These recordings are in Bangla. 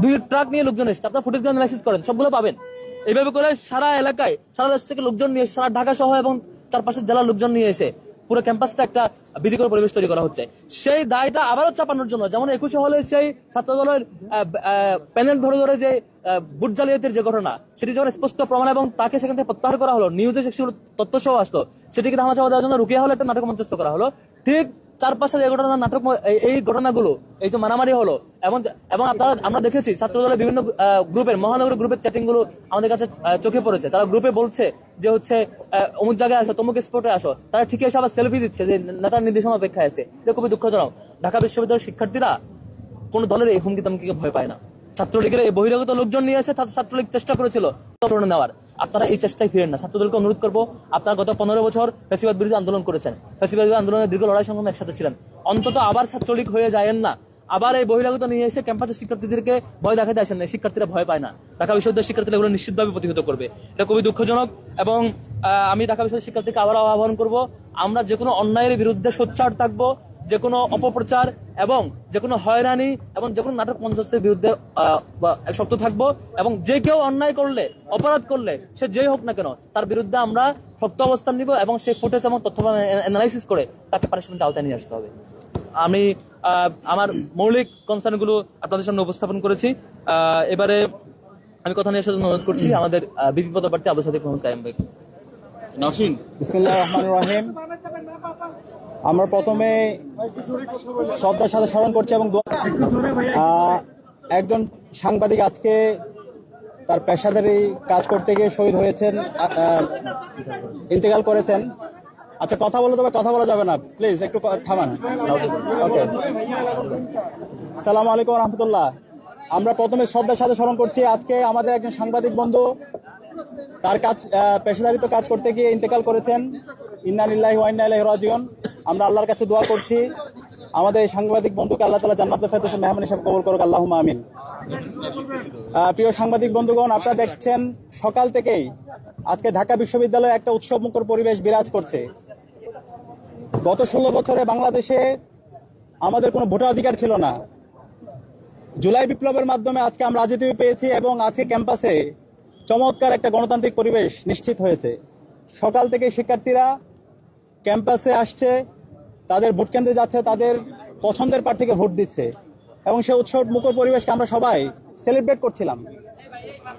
2 ট্রাক নিয়ে লোকজন এসেছে, আপনারা ফুটেজগুলো অ্যানালাইসিস করেন, সবগুলো পাবেন। এইভাবে করে সারা এলাকায়, সারা দেশ থেকে লোকজন নিয়ে, সারা ঢাকা সহ এবং চারপাশের জেলার লোকজন নিয়ে এসে পুরো ক্যাম্পাসটা একটা ভীতিকর পরিবেশ তৈরি করা হচ্ছে। সেই দায়টা আবারও চাপানোর জন্য, যেমন 21 হলে সেই ছাত্রদলের প্যানেল ধরে ধরে যে বুট জালিয়াতির যে ঘটনা, সেটি যখন স্পষ্ট প্রমাণ এবং তাকে সেখান থেকে প্রত্যাহার করা হলো, নিউজে সেগুলো তথ্য সহ আসলো, সেটিকে ধামা চাপা দেওয়ার জন্য রুকিয়া হলে একটা নাটক মঞ্চস্থ করা হলো। ঠিক চারপাশের এই ঘটনা, নাটক, এই ঘটনাগুলো, এই যে মারামারি হলো, এবং আমরা দেখেছি ছাত্রদলের বিভিন্ন গ্রুপের, মহানগর গ্রুপের চ্যাটিং গুলো আমাদের কাছে চোখে পড়েছে। তারা গ্রুপে বলছে যে হচ্ছে অমুক জায়গায় আসো, তমুক স্পটে আসো, তারা ঠিকই এসে আবার সেলফি দিচ্ছে যে নেতার নির্দেশনা অপেক্ষায় আছে। এটা খুবই দুঃখজনক। ঢাকা বিশ্ববিদ্যালয়ের শিক্ষার্থীরা কোন দলের এই হুমকি তামকিকে ভয় পায় না। ছাত্রলীগের এই বহিরাগত লোকজন নিয়ে এসে ছাত্রলীগ চেষ্টা করেছিল নেওয়ার, আপনারা এই চেষ্টায় ফিরেন না। ছাত্রদলকে অনুরোধ করবো, আপনারা গত 15 বছর ফ্যাসিবাদ বিরোধী আন্দোলন করেছেন, ফ্যাসিবাদ বিরোধী আন্দোলনের দীর্ঘ লড়াই সংগ্রামে একসাথে ছিলেন, অন্তত আবার ছাত্রলীগ হয়ে যায়েন না। আবার এই বহিরাগত নিয়ে এসে ক্যাম্পাসের শিক্ষার্থীদেরকে ভয় দেখাতে আসেন না। শিক্ষার্থীরা ভয় পায় না। ঢাকা বিশ্ববিদ্যালয়ের শিক্ষার্থীরা এগুলো নিশ্চিতভাবে প্রতিহত করবে। এটা খুবই দুঃখজনক। এবং আমি ঢাকা বিশ্ববিদ্যালয়ের শিক্ষার্থীকে আবার আহ্বান করবো, আমরা যে কোনো অন্যায়ের বিরুদ্ধে সোচ্চার থাকবো, যে কোনো অপপ্রচার এবং যে কোনো হয়রানি এবং যে কোনো নাটক মঞ্চস্থের বিরুদ্ধে শক্ত থাকবো। এবং যে কেউ অন্যায় করলে, অপরাধ করলে, সে যেই হোক না কেন, তার বিরুদ্ধে আমরা শক্ত অবস্থান নিব এবং সেই ফুটেজ এবং তথ্য অ্যানালাইসিস করে তাকে পানিশমেন্টের আওতায় নিয়ে আসতে হবে। আমি আমার মৌলিক কনসার্ন গুলো আপনাদের সামনে উপস্থাপন করেছি। এবারে আমি কথা নিয়ে আসার জন্য অনুরোধ করছি আমাদের বিপি পদপ্রার্থী আবু সাদিক মোহাম্মদ কায়েম ভাই। বিসমিল্লাহির রহমানির রহিম। আমরা প্রথমে শ্রদ্ধার সাথে স্মরণ করছি এবং একজন সাংবাদিক আজকে তার পেশাদারি কাজ করতে গিয়ে শহীদ হয়েছেন, ইন্তেকাল করেছেন। আচ্ছা, কথা বলা যাবে না, প্লিজ একটু থামান। ওকে, আসসালামু আলাইকুম রহমতুল্লাহ। আমরা প্রথমে শ্রদ্ধার সাথে স্মরণ করছি আজকে আমাদের একজন সাংবাদিক বন্ধু তার কাজ, পেশাদারিত্ব কাজ করতে গিয়ে ইন্তেকাল করেছেন। ইন্না লিল্লাহি ওয়া ইন্না ইলাইহি রাজিউন। আমরা আল্লাহর কাছে দোয়া করছি আমাদের এই সাংবাদিক বন্ধুকে আল্লাহ তাআলা জান্নাতুল ফেরদৌসে মেহমান হিসেবে কবুল করুক, আল্লাহুম্মা আমিন। প্রিয় সাংবাদিক বন্ধুগণ, আপনারা দেখছেন সকাল থেকেই আজকে ঢাকা বিশ্ববিদ্যালয়ে একটা উৎসবমুখর পরিবেশ বিরাজ করছে। গত 16 বছরে বাংলাদেশে আমাদের কোনো ভোটাধিকার ছিল না। জুলাই বিপ্লবের মাধ্যমে আজকে আমরা রাজনীতি পেয়েছি এবং আজকে ক্যাম্পাসে চমৎকার একটা গণতান্ত্রিক পরিবেশ নিশ্চিত হয়েছে। সকাল থেকে শিক্ষার্থীরা ক্যাম্পাসে আসছে, তাদের ভোট কেন্দ্রে যাচ্ছে, তাদের পছন্দের প্রার্থীকে ভোট দিচ্ছে এবং সেই উৎসব মুখর পরিবেশকে আমরা সবাই সেলিব্রেট করছিলাম।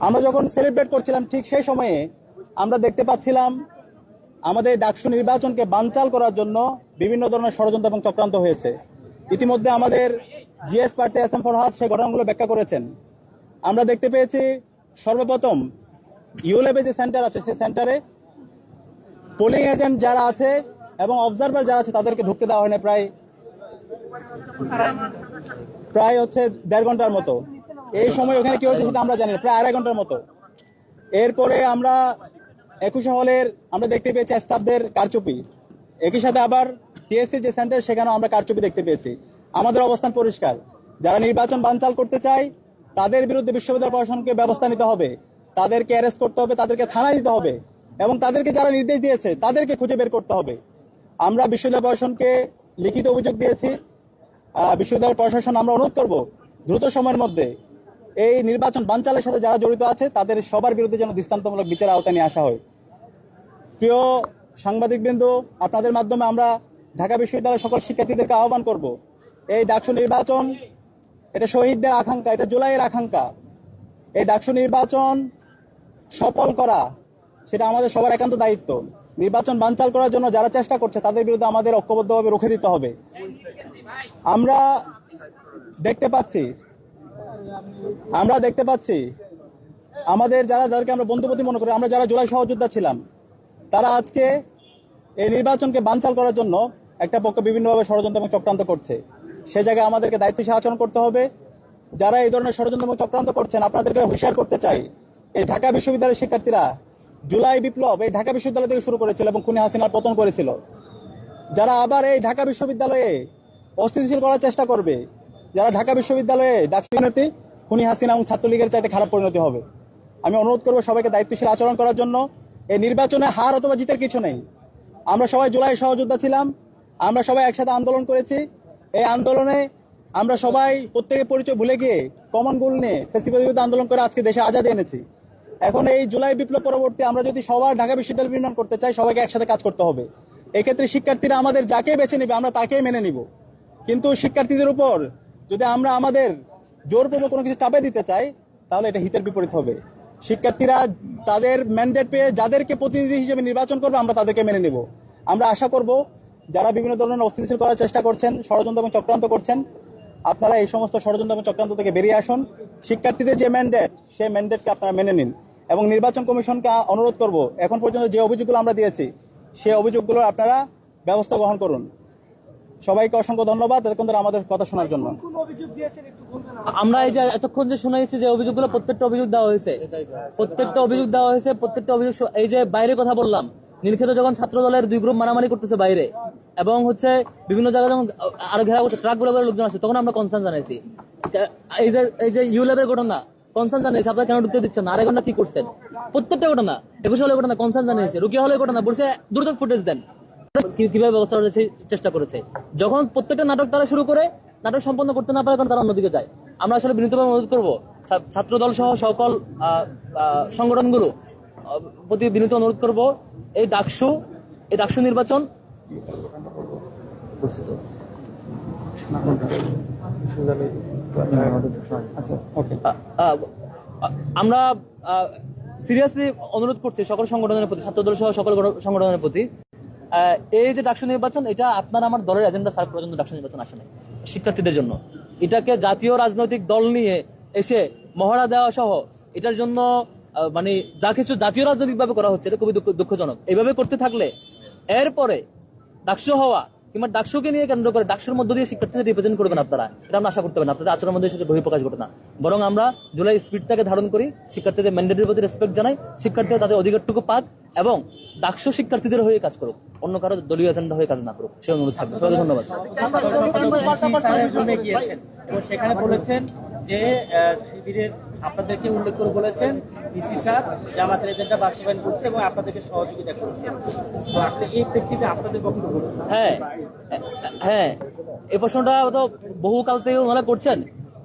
আমরা যখন সেলিব্রেট করছিলাম, ঠিক সেই সময়ে আমরা দেখতে পাচ্ছিলাম আমাদের ডাকসু নির্বাচনকে বানচাল করার জন্য বিভিন্ন ধরনের ষড়যন্ত্র এবং চক্রান্ত হয়েছে। ইতিমধ্যে আমাদের জিএস প্রার্থী এস এম ফরহাদ সেই ঘটনাগুলো ব্যাখ্যা করেছেন। আমরা দেখতে পেয়েছি সর্বপ্রথম ইউল্যাবে যে সেন্টার আছে, সেই সেন্টারে পোলিং এজেন্ট যারা আছে এবং অবজারভার যারা আছে তাদেরকে ঢুকতে দেওয়া হয় না প্রায় হচ্ছে 1.5 ঘন্টার মতো। এই সময় ওখানে কি হচ্ছে সেটা আমরা জানি না, প্রায় 2.5 ঘন্টার মতো। এরপরে আমরা 21 হলের আমরা দেখতে পেয়েছি স্টাফদের কারচুপি। একই সাথে আবার টিএসসির যে সেন্টার, সেখানেও আমরা কারচুপি দেখতে পেয়েছি। আমাদের অবস্থান পরিষ্কার, যারা নির্বাচন বানচাল করতে চায় তাদের বিরুদ্ধে বিশ্ববিদ্যালয় প্রশাসনকে ব্যবস্থা নিতে হবে, তাদেরকে অ্যারেস্ট করতে হবে, তাদেরকে থানায় দিতে হবে এবং তাদেরকে যারা নির্দেশ দিয়েছে তাদেরকে খুঁজে বের করতে হবে। আমরা বিশ্ববিদ্যালয় প্রশাসনকে লিখিত অভিযোগ দিয়েছি। বিশ্ববিদ্যালয় প্রশাসন আমরা অনুরোধ করব দ্রুত সময়ের মধ্যে এই নির্বাচন বানচালের সাথে যারা জড়িত আছে তাদের সবার বিরুদ্ধে যেন দৃষ্টান্তমূলক বিচার আওতায় নিয়ে আসা হয়। প্রিয় সাংবাদিকবৃন্দ, আপনাদের মাধ্যমে আমরা ঢাকা বিশ্ববিদ্যালয়ের সকল শিক্ষার্থীদেরকে আহ্বান করব, এই ডাকসু নির্বাচন এটা শহীদদের আকাঙ্ক্ষা, এটা জুলাইয়ের আকাঙ্ক্ষা। এই ডাকসু নির্বাচন সফল করা সেটা আমাদের সবার একান্ত দায়িত্ব। নির্বাচন বানচাল করার জন্য যারা চেষ্টা করছে তাদের বিরুদ্ধে আমাদের ঐক্যবদ্ধভাবে রুখে দিতে হবে। আমরা দেখতে পাচ্ছি আমাদের যাদেরকে আমরা বন্ধুপতি মনে করি, আমরা যারা জুলাই সহযোদ্ধা ছিলাম, তারা আজকে এই নির্বাচনকে বানচাল করার জন্য একটা পক্ষ বিভিন্নভাবে ষড়যন্ত্র এবং চক্রান্ত করছে। সে জায়গায় আমাদেরকে দায়িত্বশীল আচরণ করতে হবে। যারা এই ধরনের ষড়যন্ত্র এবং চক্রান্ত করছেন, আপনাদেরকে হুঁশিয়ার করতে চাই, এই ঢাকা বিশ্ববিদ্যালয়ের শিক্ষার্থীরা জুলাই বিপ্লব এই ঢাকা বিশ্ববিদ্যালয় থেকে শুরু করেছিল এবং খুনি হাসিনার পতন করেছিল। যারা আবার এই ঢাকা বিশ্ববিদ্যালয়ে অস্থিতিশীল করার চেষ্টা করবে, যারা ঢাকা বিশ্ববিদ্যালয়ে ডাকসুনীতি, খুনি হাসিনা এবং ছাত্রলীগের চাইতে খারাপ পরিণতি হবে। আমি অনুরোধ করবো সবাইকে দায়িত্বশীল আচরণ করার জন্য। এই নির্বাচনে হার অথবা জিতের কিছু নেই। আমরা সবাই জুলাই সহযোদ্ধা ছিলাম, আমরা সবাই একসাথে আন্দোলন করেছি। এই আন্দোলনে আমরা সবাই প্রত্যেকের পরিচয় ভুলে গিয়ে কমন গোল নিয়ে ফেসিবাদের বিরুদ্ধে আন্দোলন করে আজকে দেশে আজাদি এনেছি। এখন এই জুলাই বিপ্লব পরবর্তী আমরা যদি সবার ঢাকা বিশ্ববিদ্যালয় নির্মাণ করতে চাই, সবাইকে একসাথে কাজ করতে হবে। এক্ষেত্রে শিক্ষার্থীরা আমাদের যাকে বেছে নেবে আমরা তাকেই মেনে নিব, কিন্তু শিক্ষার্থীদের উপর যদি আমরা আমাদের জোরপূর্বক কোনো কিছু চাপে দিতে চাই তাহলে এটা হিতের বিপরীত হবে। শিক্ষার্থীরা তাদের ম্যান্ডেট পেয়ে যাদেরকে প্রতিনিধি হিসেবে নির্বাচন করবে আমরা তাদেরকে মেনে নেব। আমরা আশা করব যারা বিভিন্ন ধরনের অস্থিতিশীল করার চেষ্টা করছেন, ষড়যন্ত্র এবং চক্রান্ত করছেন, আপনারা এই সমস্ত ষড়যন্ত্র এবং চক্রান্ত থেকে বেরিয়ে আসুন। শিক্ষার্থীদের যে ম্যান্ডেট, সেই ম্যান্ডেটকে আপনারা মেনে নিন এবং নির্বাচন কমিশনকে অনুরোধ করব এখন পর্যন্ত যে অভিযোগগুলো আমরা দিয়েছি সেই অভিযোগগুলো আপনারা ব্যবস্থা গ্রহণ করুন। সবাইকে অসংখ্য ধন্যবাদ এতক্ষণ ধরে আমাদের কথা শোনার জন্য। আমরা এই যে এতক্ষণ যে শুনেছি যে অভিযোগগুলো প্রত্যেকটা অভিযোগ দেওয়া হয়েছে, প্রত্যেকটা অভিযোগ এই যে বাইরে কথা বললাম, নীলক্ষেতে যখন ছাত্র দলের দুই গ্রুপ মারামারি করতেছে বাইরে এবং হচ্ছে বিভিন্ন জায়গায় যখন আরো ঘেরা করছে, ট্রাক গুলো লোকজন আসছে, তখন আমরা কনসার্ন জানাইছি। এই যে ইউলেবের ঘটনা কনসার্ন জানিয়েছে, আপনারা কেন ঢুকতে দিচ্ছেন না, আড়াই ঘন্টা কি করছেন, প্রত্যেকটা ঘটনা 21 হলের ঘটনা কনসার্ন জানিয়েছে, রুকিয়া হলের ঘটনা বলছে দ্রুত ফুটেজ দেন, কিভাবে ব্যবস্থা করার চেষ্টা করেছে। যখন প্রত্যেকটা নাটক তারা শুরু করে, নাটক সম্পন্ন করতে না পারে কারণ তারা অন্যদিকে যায়। আমরা আসলে বিনীতভাবে অনুরোধ করবো ছাত্র দল সহ সকল সংগঠনগুলো প্রতি বিনীত অনুরোধ করব, এই ডাকসু নির্বাচন আমরা সিরিয়াসলি অনুরোধ করছি সকল সংগঠনের প্রতি, ছাত্র দল সহ সকল সংগঠনের প্রতি, এই যে ডাকসু নির্বাচন, এটা আপনার আমার দলের এজেন্ডা সার্ভ করার জন্য ডাকসু নির্বাচন আসে নাই, শিক্ষার্থীদের জন্য। এটাকে জাতীয় রাজনৈতিক দল নিয়ে এসে মহড়া দেওয়া সহ এটার জন্য মানে যা কিছু জাতীয় রাজনৈতিক ভাবে করা হচ্ছে এটা খুবই দুঃখজনক। এইভাবে করতে থাকলে এরপরে ডাকসু হওয়া কিংবা ডাকসুকে নিয়ে কেন্দ্র করে ডাকসুর মধ্য দিয়ে শিক্ষার্থীদের রিপ্রেজেন্ট করবেন আপনারা, এটা আমরা আশা করতে পারেন। আপনাদের আচরণের মধ্যে সেটা বহিঃপ্রকাশ ঘটে না, বরং আমরা জুলাই স্পিরিটটাকে ধারণ করি, শিক্ষার্থীদের ম্যান্ডেটের প্রতি রেসপেক্ট জানাই, শিক্ষার্থীরা তাদের অধিকারটুকু পাক এবং ডাকসু শিক্ষার্থীদের হয়ে কাজ করুক, অন্য কারো দলীয় এজেন্ডা হয়ে কাজ না করুক, সে অনুরোধ থাকবে। সবাইকে ধন্যবাদ। সেখানে বলেছেন যে শিবিরের আপনাদেরকে উল্লেখ করে বলেছেন ডিসি স্যার জামাতের এজেন্ডা বাস্তবায়ন করছে এবং আপনাদেরকে সহযোগিতা করছে, তো আসলে এই প্রেক্ষিতে আপনাদের বক্তব্য। হ্যাঁ, এই প্রশ্নটা তো বহুকাল থেকে ওনারা করছেন।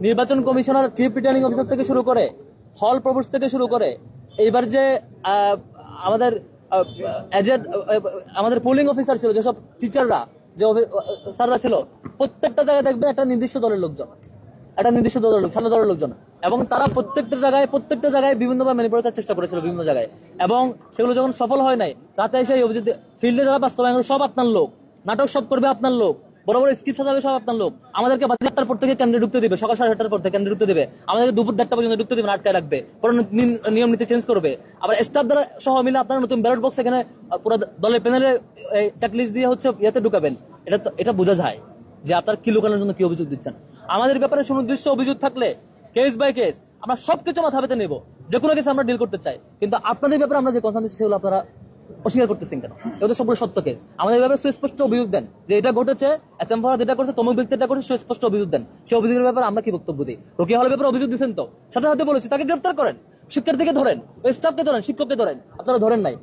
নির্বাচন কমিশনার, চিফ রিটার্নিং অফিসার থেকে শুরু করে, হল প্রভোস্ট থেকে শুরু করে, এইবার যে আমাদের আমাদের পোলিং অফিসার ছিল, যেসব টিচাররা, যে স্যাররা ছিল, প্রত্যেকটা জায়গায় দেখবেন একটা নির্দিষ্ট দলের লোকজন, ছাত্র দলের লোকজন, এবং তারা প্রত্যেকটা জায়গায় বিভিন্নভাবে ম্যানিপুলেট করার চেষ্টা করেছিল বিভিন্ন জায়গায়, এবং সেগুলো যখন সফল হয় নাই, রাতে এসে এই অভিযোগ ফিল্ডে যারা বাস্তবায়ন সব আপনার লোক, নাটক সব করবে আপনার লোক, বড় বড় স্ক্রিপ্ট সাজাবে সব আপনার লোক, আমাদেরকে 7টার পর থেকে কেন্দ্রে ঢুকতে দিবে, সকাল 7:30টার পর থেকে কেন্দ্রে ঢুকতে দিবে, আমাদেরকে দুপুর 1:30 পর্যন্ত ঢুকতে দিবে, আটকায় রাখবে, পরে নিয়ম নীতি চেঞ্জ করবে, আবার স্টাফ দ্বারা সহ মিলে আপনারা নতুন ব্যালট বক্স এখানে পুরো দলের প্যানেলে চেকলিস্ট দিয়ে হচ্ছে ইয়েতে ঢুকাবেন। এটা বোঝা যায় যে আপনার কি লুকানোর জন্য কি অভিযোগ দিচ্ছেন। আমাদের ব্যাপারে সুনির্দিষ্ট অভিযোগ থাকলে কেস বাই কেস আমরা সবকিছু মাথা পেতে নেব, যে কোনো কেস আমরা ডিল করতে চাই, কিন্তু আপনাদের ব্যাপারে আমরা যে কনসার্ন সেগুলো আপনারা অস্বীকার করতেছেন কেন? এগুলো সবগুলো সত্যকে আমাদের ব্যাপারে সুস্পষ্ট অভিযোগ দেন যে এটা ঘটেছে, এসএম ফরহাদ এটা করছে, তমুক ব্যক্তি এটা করছে, সুস্পষ্ট অভিযোগ দেন। সেই অভিযোগের ব্যাপারে আমরা কি বক্তব্য দিই? রোকেয়া হলের ব্যাপারে অভিযোগ দিচ্ছেন তো, সাথে সাথে বলেছি তাকে গ্রেফতার করেন, শিক্ষার্থীকে ধরেন, স্টাফকে ধরেন, শিক্ষককে ধরেন, আপনারা ধরেন নাই।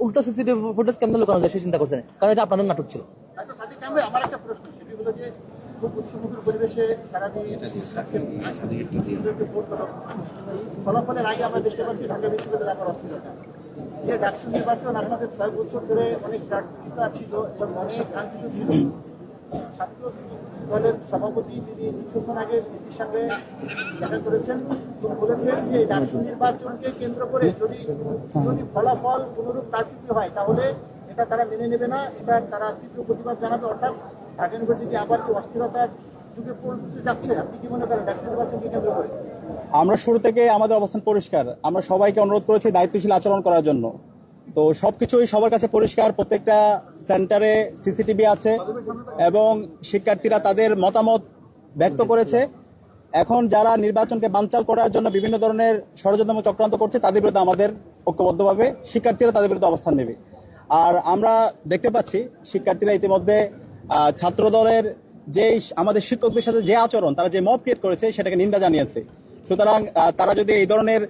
উল্টো সিসিটিভি ফুটেজ কেমন লুকানো যায় সে চিন্তা করছেন, কারণ এটা আপনাদের নাটক ছিল। আচ্ছা সাদিক ভাই, আমার একটা প্রশ্ন, সেটি হলো যে খুব উৎসবমুখর পরিবেশে সারাদিন ফলাফলের আগে আমরা দেখতে পাচ্ছি ঢাকা বিশ্ববিদ্যালয় আবার অস্থিরতা। যে ডাকসু নির্বাচন আপনাদের 6 বছর ধরে অনেক প্রার্থিতা ছিল এবং অনেক কাঙ্ক্ষিত ছিল, ছাত্র দলের সভাপতি তিনি কিছুক্ষণ আগে ডিসির সঙ্গে দেখা করেছেন, তিনি বলেছেন যে ডাকসু নির্বাচনকে কেন্দ্র করে যদি ফলাফল কোনরূপ কারচুপি হয় তাহলে এটা তারা মেনে নেবে না, এটা তারা তীব্র প্রতিবাদ জানাবে, অর্থাৎ ঢাকা ইউনিভার্সিটি আবার কি অস্থিরতার যুগে পড়তে যাচ্ছে? আপনি কি মনে করেন ডাকসু নির্বাচনকে কেন্দ্র করে? আমরা শুরু থেকে আমাদের অবস্থান পরিষ্কার, আমরা সবাইকে অনুরোধ করেছি দায়িত্বশীল আচরণ করার জন্য। তো সবকিছুই সবার কাছে পরিষ্কার, প্রত্যেকটা সেন্টারে সিসিটিভি আছে এবং শিক্ষার্থীরা তাদের মতামত ব্যক্ত করেছে। এখন যারা নির্বাচনকে বানচাল করার জন্য বিভিন্ন ধরনের ষড়যন্ত্র এবং চক্রান্ত করছে তাদের বিরুদ্ধে আমাদের ঐক্যবদ্ধভাবে শিক্ষার্থীরা তাদের বিরুদ্ধে অবস্থান নেবে। আর আমরা দেখতে পাচ্ছি শিক্ষার্থীরা ইতিমধ্যে ছাত্র দলের যে আমাদের শিক্ষকদের সাথে যে আচরণ, তারা যে মব ক্রিয়েট করেছে সেটাকে নিন্দা জানিয়েছে। সুতরাং তারা যদি এই ধরনের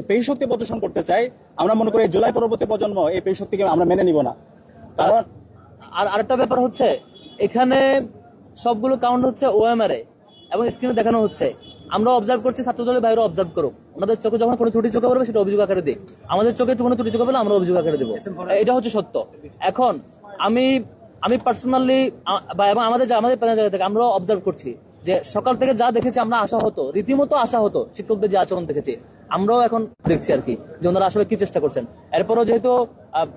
পেশশক্তি প্রদর্শন করতে চায়, আমরা মনে করি জুলাই পরবর্তী প্রজন্ম এই পেশশক্তিকে আমরা মেনে নিব না। কারণ আর আরেকটা ব্যাপার হচ্ছে, এখানে সবগুলো কাউন্ট হচ্ছে ওএমআর এ, এবং স্ক্রিনে দেখানো হচ্ছে। আমরা অবজার্ভ করছি, ছাত্রদলের বাইরে অবজার্ভ করুক, ওনাদের চোখে যখন কোনো ত্রুটি চোখে পড়বে সেটা অভিযোগ আকারে দিক, আমাদের চোখে কোনো ত্রুটি চোখে পেলে আমরা অভিযোগ আকারে দেবো। এটা হচ্ছে সত্য। এখন আমি পার্সোনালি এবং আমাদের প্যানেল জায়গা থেকে আমরা অবজার্ভ করছি যে সকাল থেকে যা দেখেছি আমরা আশা হতো, রীতিমতো আশা হতো শিক্ষকদের যে আচরণ দেখেছি, আমরাও এখন দেখছি আর কি যে ওনারা আসলে কি চেষ্টা করছেন। এরপরও যেহেতু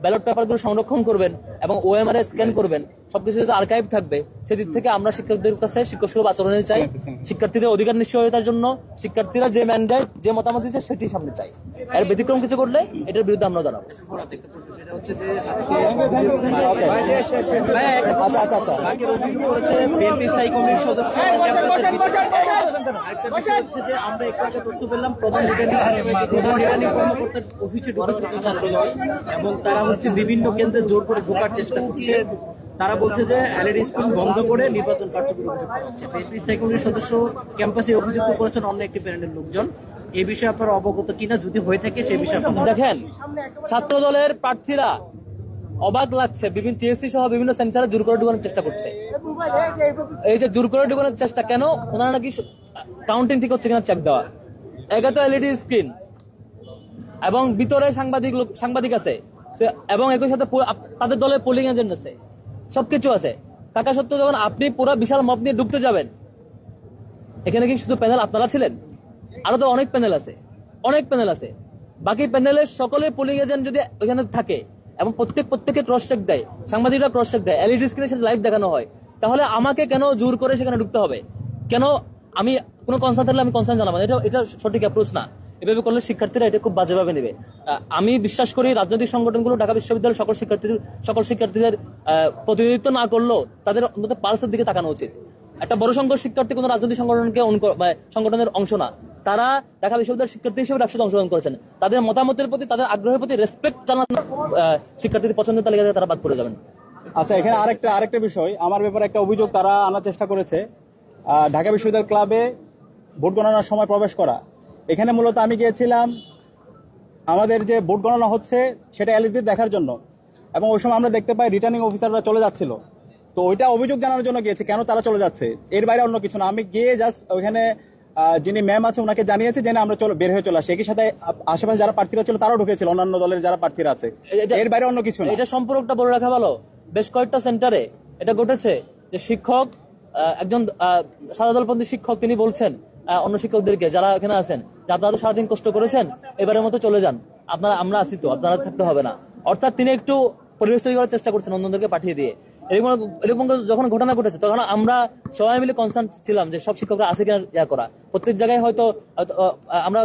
ব্যালট পেপারগুলো সংরক্ষণ করবেন এবং ওএমআর স্ক্যান করবেন, সবকিছু যেহেতু আর্কাইভ থাকবে, সেদিক থেকে আমরা শিক্ষকদের কাছে শিক্ষক সুলভ আচরণে চাই, শিক্ষার্থীদের অধিকার নিশ্চয়তার জন্য শিক্ষার্থীরা যে ম্যান্ডেট যে মতামত দিচ্ছে সেটি সামনে চাই। এর ব্যতিক্রম কিছু করলে এটার বিরুদ্ধে আমরা দাঁড়াবো। আচ্ছা আচ্ছা আচ্ছা আমরা একটু আগে তথ্য পেলাম প্রধান রিটার্নিং কর্মকর্তার অফিসে ঢোকার ছাত্রদল এবং তারা হচ্ছে বিভিন্ন কেন্দ্রে জোর করে ঢোকার চেষ্টা করছে। তারা বলছে যে এলইডি স্ক্রিন বন্ধ করে নির্বাচন কার্যকরী অভিযোগ করা হচ্ছে। বিএনপি স্থায়ী কমিটির সদস্য ক্যাম্পাসে অভিযোগ করেছেন অন্য একটি প্যানেলের লোকজন। এই বিষয়ে আপনারা অবগত কিনা, যদি হয়ে থাকে সেই বিষয়ে আপনারা দেখেন, ছাত্রদলের প্রার্থীরা অবাক লাগছে, বিভিন্ন টিএসসি সহ বিভিন্ন সেন্টারে জোর করে ঢুকানোর চেষ্টা করছে। এই যে জোর করে ঢুকানোর চেষ্টা কেন, ওনারা নাকি কাউন্টিং ঠিক হচ্ছে কিনা চেক দেওয়া। একে তো এলইডি স্ক্রিন এবং ভিতরে সাংবাদিক আছে এবং একই সাথে তাদের দলের পোলিং এজেন্ট আছে, সবকিছু আছে। থাকা সত্ত্বেও যখন আপনি পুরো বিশাল মব নিয়ে ঢুকতে যাবেন, এখানে কি শুধু প্যানেল আপনারা ছিলেন? আরো তো অনেক প্যানেল আছে। বাকি প্যানেলের সকলের পোলিং এজেন্ট যদি ওখানে থাকে এবং প্রত্যেকে ক্রস চেক দেয়, সাংবাদিকরা ক্রস চেক দেয়, এলইডি স্ক্রিনে সেটা লাইভ দেখানো হয়, তাহলে আমাকে কেন জোর করে সেখানে ঢুকতে হবে? কেন? আমি কোনো কনসার্ন থাকলে আমি কনসার্ন জানাবো, এটা সঠিক অ্যাপ্রোচ না। এভাবে করলে শিক্ষার্থীরা এটা খুব বাজেভাবে নেবে। আমি বিশ্বাস করি রাজনৈতিক সংগঠনগুলো ঢাকা বিশ্ববিদ্যালয়ের সকল শিক্ষার্থীদের প্রতিনিধিত্ব না করলেও তাদের অন্তত পালসের দিকে তাকানো উচিত। একটা বড় সংখ্যক শিক্ষার্থী কোনো রাজনৈতিক সংগঠনের অংশ না, তারা ঢাকা বিশ্ববিদ্যালয়ের শিক্ষার্থী হিসেবে ব্যবসাতে অংশগ্রহণ করেছেন। তাদের মতামতের প্রতি, তাদের আগ্রহের প্রতি রেসপেক্ট জানানো শিক্ষার্থীদের পছন্দের তালিকা থেকে তারা বাদ পড়ে যাবেন। আচ্ছা, এখানে আরেকটা বিষয়, আমার ব্যাপারে একটা অভিযোগ তারা আনার চেষ্টা করেছে, ঢাকা বিশ্ববিদ্যালয় ক্লাবে ভোট গণনার সময় প্রবেশ করা। এখানে মূলত আমি গিয়েছিলাম আমাদের যে ভোট গণনা হচ্ছে সেটা এলইডি দেখার জন্য, এবং ওই সময় আমরা দেখতে পাই রিটার্নিং অফিসাররা চলে যাচ্ছিল। তো ওইটা অভিযোগ জানানোর জন্য গিয়েছে, কেন তারা চলে যাচ্ছে, এর বাইরে অন্য কিছু না। আমি গিয়ে জাস্ট ওইখানে যিনি ম্যাম আছে ওনাকে জানিয়েছে যে আমরা বের হয়ে চলে আসি। একই সাথে আশেপাশে যারা প্রার্থীরা ছিল তারাও ঢুকেছিল, অন্যান্য দলের যারা প্রার্থীরা আছে, এর বাইরে অন্য কিছু না। এটা সম্পর্কটা বলে রাখা ভালো। বেশ কয়েকটা সেন্টারে এটা ঘটেছে যে শিক্ষক, একজন সাদাদলপন্থী শিক্ষক, তিনি বলছেন অন্য শিক্ষকদেরকে যারা এখানে আছেন যে আপনারা তো সারাদিন কষ্ট করেছেন, এবারের মতো চলে যান, আমরা আছি তো, আপনারা থাকতে হবে না। অর্থাৎ তিনি একটু পরিবেশ তৈরি করার চেষ্টা করছেন অন্যদেরকে পাঠিয়ে দিয়ে। এরকম যখন ঘটনা ঘটেছে তখন আমরা সবাই মিলে কনসার্ন ছিলাম যে সব শিক্ষকরা আছে কিনা করা। প্রত্যেক জায়গায় হয়তো আমরা